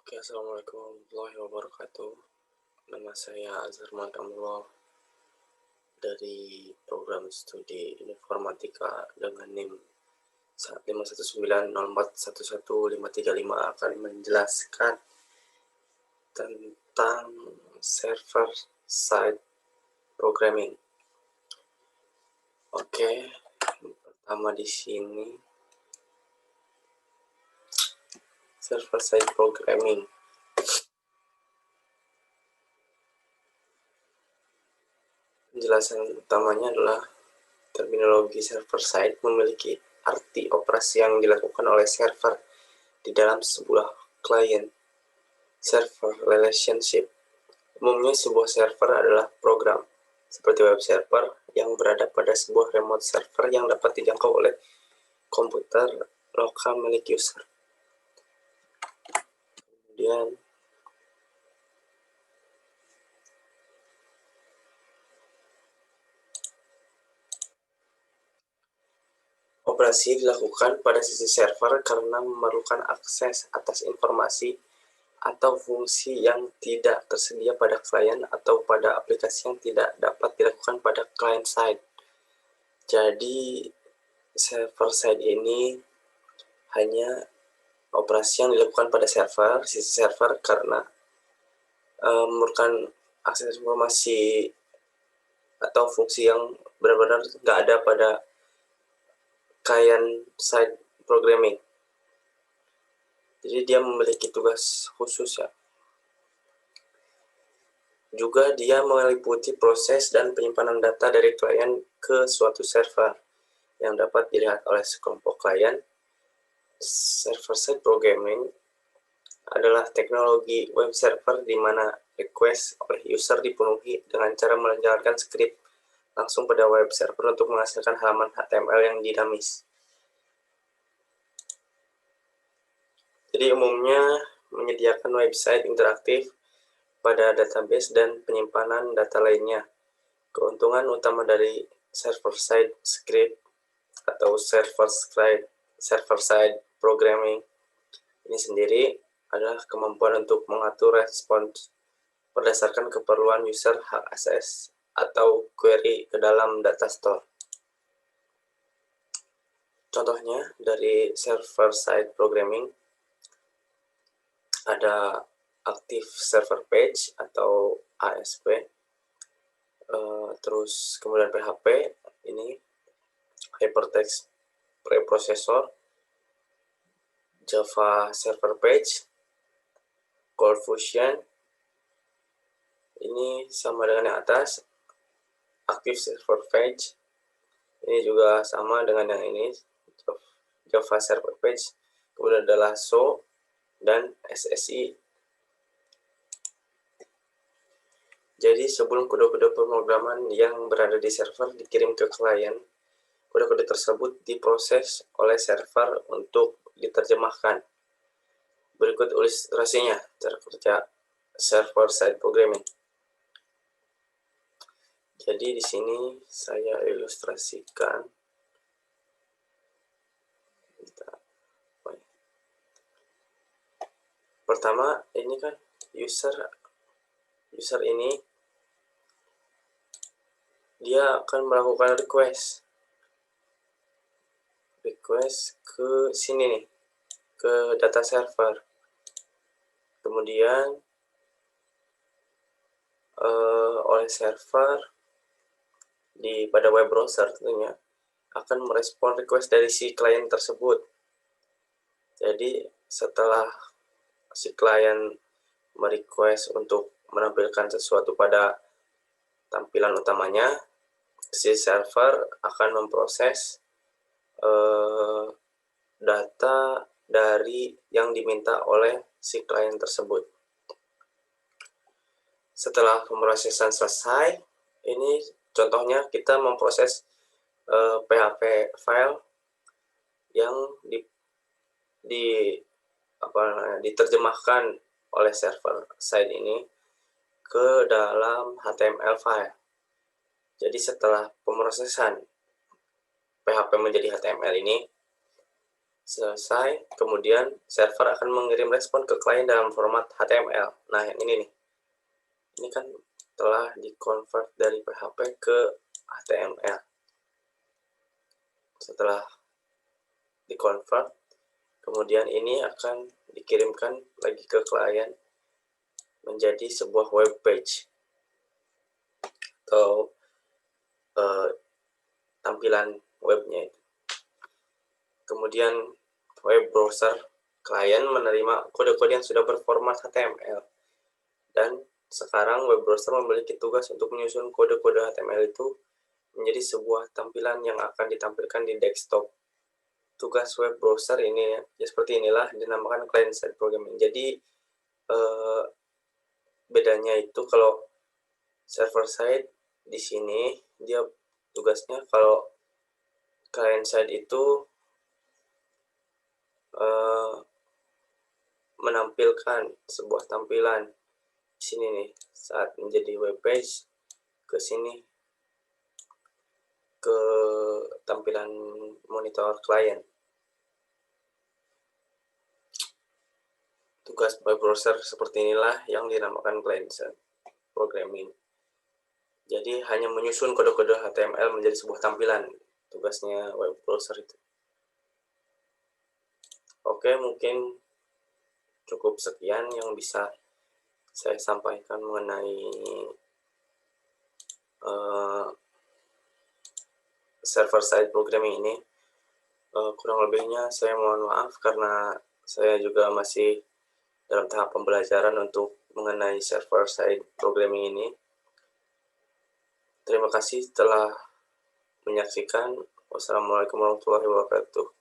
Oke, Assalamualaikum warahmatullahi wabarakatuh. Nama saya Azhar Mantamullah dari program studi informatika dengan NIM 51904115355 akan menjelaskan tentang server side programming. Oke, pertama di sini server side programming. Penjelasan utamanya adalah terminologi server side memiliki arti operasi yang dilakukan oleh server di dalam sebuah client server relationship. Umumnya sebuah server adalah program seperti web server yang berada pada sebuah remote server yang dapat dijangkau oleh komputer lokal milik user. Kemudian operasi dilakukan pada sisi server karena memerlukan akses atas informasi atau fungsi yang tidak tersedia pada klien atau pada aplikasi yang tidak dapat dilakukan pada client side. Jadi server side ini hanya operasi yang dilakukan pada sisi server karena memerlukan akses informasi atau fungsi yang benar-benar nggak ada pada client side programming. Jadi dia memiliki tugas khusus ya. Juga dia meliputi proses dan penyimpanan data dari klien ke suatu server yang dapat dilihat oleh sekelompok klien. Server-side programming adalah teknologi web server di mana request oleh user dipenuhi dengan cara menjalankan skrip langsung pada web server untuk menghasilkan halaman HTML yang dinamis. Jadi umumnya menyediakan website interaktif pada database dan penyimpanan data lainnya. Keuntungan utama dari server-side script atau server-side programming ini sendiri adalah kemampuan untuk mengatur respons berdasarkan keperluan user, hak akses, atau query ke dalam data store. Contohnya dari server-side programming ada Active Server Page atau ASP, terus kemudian PHP, ini Hypertext Preprocessor, Java Server Page, Cold Fusion, ini sama dengan yang atas, Active Server Page, ini juga sama dengan yang ini, Java Server Page, kemudian ada Lasso dan SSI. Jadi sebelum kode-kode pemrograman yang berada di server dikirim ke klien, kode-kode tersebut diproses oleh server untuk diterjemahkan. Berikut ilustrasinya cara kerja server-side programming. Jadi di sini saya ilustrasikan. Pertama, ini kan user ini dia akan melakukan request ke sini nih, ke data server. Kemudian oleh server pada web browser tentunya akan merespon request dari si klien tersebut. Jadi setelah si klien merequest untuk menampilkan sesuatu pada tampilan utamanya, si server akan memproses data dari yang diminta oleh si klien tersebut. Setelah pemrosesan selesai, ini contohnya kita memproses PHP file yang diterjemahkan oleh server side ini ke dalam HTML file. Jadi setelah pemrosesan PHP menjadi HTML ini, Selesai, kemudian server akan mengirim respon ke klien dalam format HTML. Nah, yang ini nih. Ini kan telah di-convert dari PHP ke HTML. Setelah di-convert, kemudian ini akan dikirimkan lagi ke klien menjadi sebuah web page atau tampilan webnya itu. Kemudian web browser klien menerima kode-kode yang sudah berformat HTML, dan sekarang web browser memiliki tugas untuk menyusun kode-kode HTML itu menjadi sebuah tampilan yang akan ditampilkan di desktop. Tugas web browser ini ya seperti inilah, dinamakan client side programming. Jadi bedanya itu kalau server side di sini dia tugasnya, kalau client side itu menampilkan sebuah tampilan di sini nih saat menjadi web page, ke sini ke tampilan monitor klien. Tugas web browser seperti inilah yang dinamakan client side programming. Jadi hanya menyusun kode-kode HTML menjadi sebuah tampilan, tugasnya web browser itu. Oke, mungkin cukup sekian yang bisa saya sampaikan mengenai server side programming ini. Kurang lebihnya saya mohon maaf karena saya juga masih dalam tahap pembelajaran untuk mengenai server side programming ini. Terima kasih telah menyaksikan. Wassalamualaikum warahmatullahi wabarakatuh.